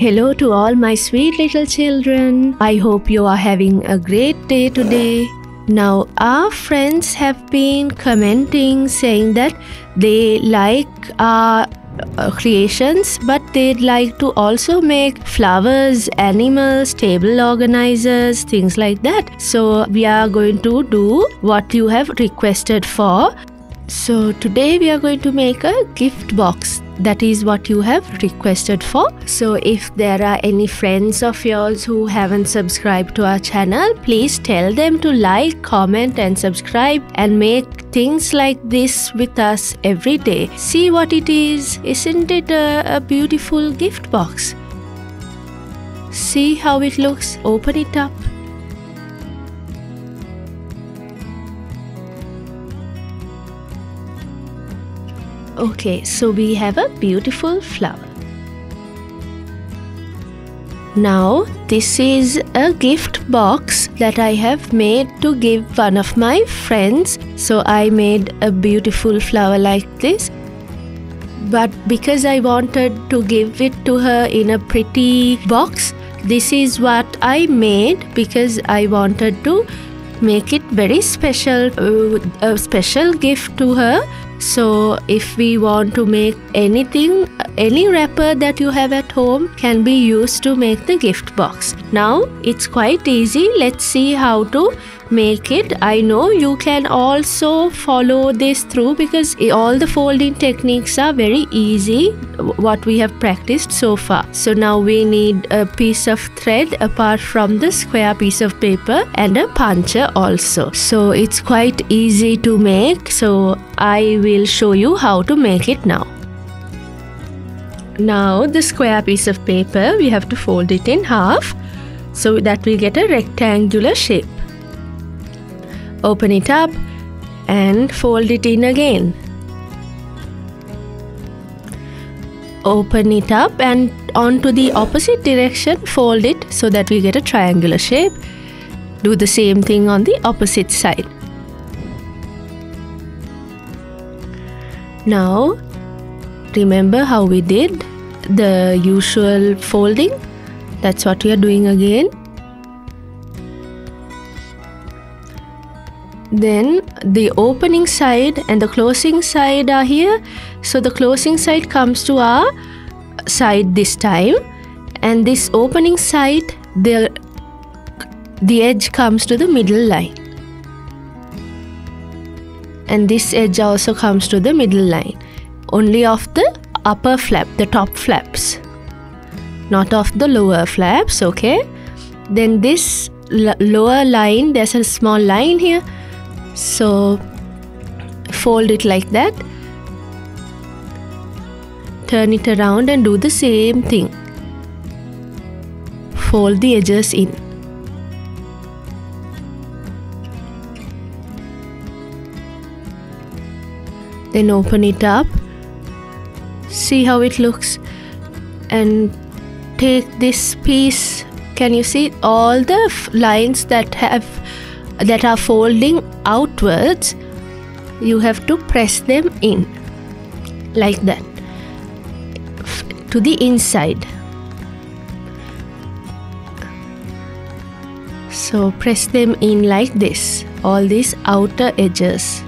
Hello to all my sweet little children. I hope you are having a great day today. Now, our friends have been commenting saying that they like our creations, but they'd like to also make flowers, animals, table organizers, things like that. So, we are going to do what you have requested for. So, today we are going to make a gift box. That is what you have requested for. So if there are any friends of yours who haven't subscribed to our channel, please tell them to like, comment and subscribe and make things like this with us every day. See what it is. Isn't it a beautiful gift box? See how it looks. Open it up. Okay, so we have a beautiful flower. Now, this is a gift box that I have made to give one of my friends. So I made a beautiful flower like this. But because I wanted to give it to her in a pretty box, this is what I made because I wanted to make it very special, a special gift to her. So if we want to make anything, any wrapper that you have at home can be used to make the gift box. Now it's quite easy. Let's see how to make it. I know you can also follow this through because all the folding techniques are very easy, what we have practiced so far. So now we need a piece of thread apart from the square piece of paper and a puncher also. So it's quite easy to make. So I will show you how to make it now. Now the square piece of paper, we have to fold it in half so that we get a rectangular shape. Open it up and fold it in again. Open it up and onto the opposite direction, fold it so that we get a triangular shape. Do the same thing on the opposite side. Now, remember how we did the usual folding? That's what we are doing again. Then the opening side and the closing side are here. So the closing side comes to our side this time, and this opening side, the edge comes to the middle line. And this edge also comes to the middle line. Only of the upper flap, the top flaps, not of the lower flaps, okay? Then this lower line, there's a small line here. So fold it like that. Turn it around and do the same thing. Fold the edges in. Then open it up. See how it looks. And take this piece. Can you see all the lines that are folding outwards? You have to press them in like that to the inside. So press them in like this, all these outer edges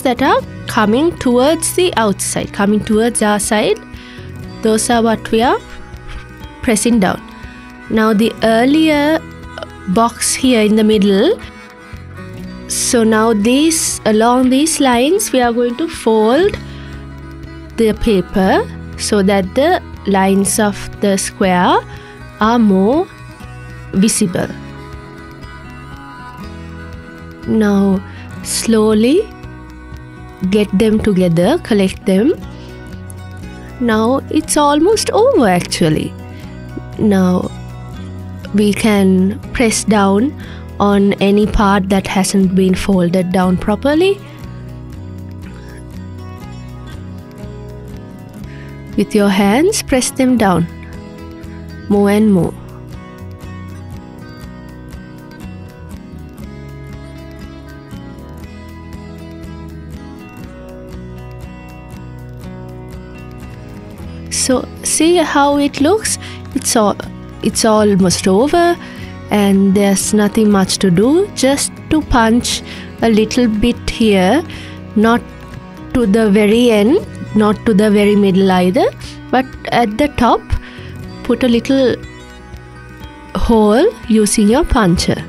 that are coming towards the outside, coming towards our side. Those are what we are pressing down. Now the earlier box here in the middle, so now along these lines we are going to fold the paper so that the lines of the square are more visible. Now slowly get them together, collect them. Now it's almost over actually. Now we can press down on any part that hasn't been folded down properly. With your hands, press them down more and more. So see how it looks? It's almost over, and there's nothing much to do, just to punch a little bit here, not to the very end, not to the very middle either, but at the top put a little hole using your puncher.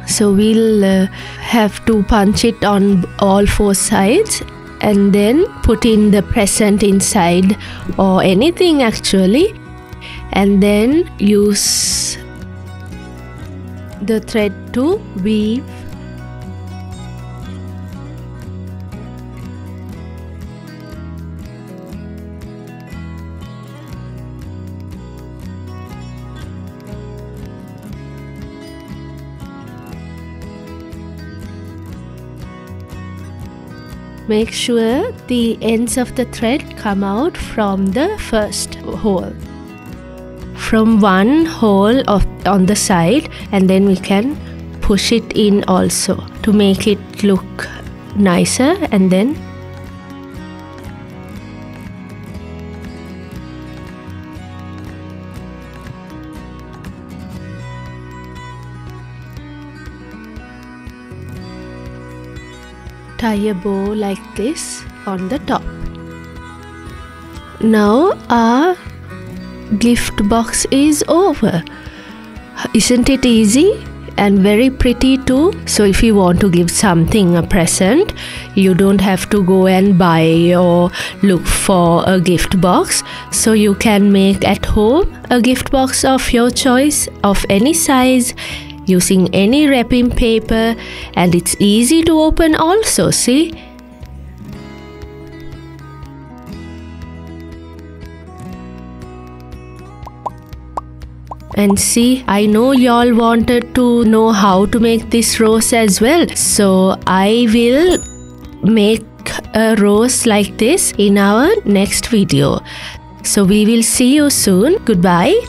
So we'll have to punch it on all four sides and then put in the present inside, or anything actually, and then use the thread to weave. Make sure the ends of the thread come out from the first hole, from one hole on the side, and then we can push it in also to make it look nicer. And then tie a bow like this on the top. Now our gift box is over. Isn't it easy and very pretty too? So if you want to give something a present, you don't have to go and buy or look for a gift box. So you can make at home a gift box of your choice, of any size, using any wrapping paper, and it's easy to open also, see? And see, I know y'all wanted to know how to make this rose as well, so I will make a rose like this in our next video. So we will see you soon. Goodbye.